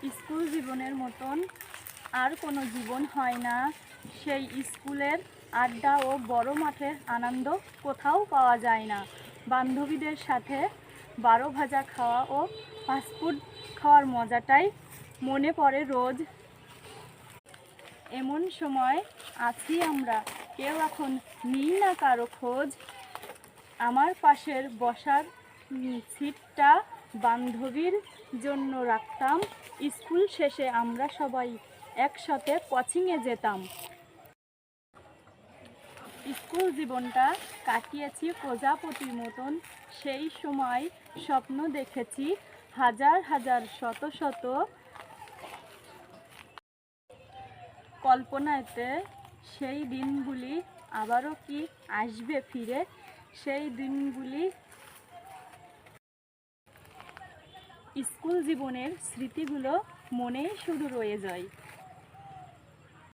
School জীবনের মতন আর কোনো জীবন হয় না। সেই স্কুলের আড্ডা ও বড় মাঠের আনন্দ কোথাও পাওয়া যায় না। বান্ধবীদের সাথে 12 ভাজা খাওয়া ও ফাস্টফুড খাওয়ার মজাটাই মনে পড়ে রোজ। এমন সময় আছি আমরা, কেউ এখন নিই না কারো খোঁজ। আমার পাশের বসার সিটটা বান্ধবীর জন্য রাখতাম। স্কুল শেষে আমরা সবাই একসাথে কোচিংয়ে যেতাম। স্কুল জীবনটা কাটিয়েছি প্রজাপতির মতন। সেই সময় স্বপ্ন দেখেছি হাজার হাজার শত শত, কল্পনাতে সেই দিনগুলি আবারও কি আসবে ফিরে? সেই দিনগুলি স্কুল জীবনের স্মৃতিগুলো মনেই শুধু রয়ে যায়।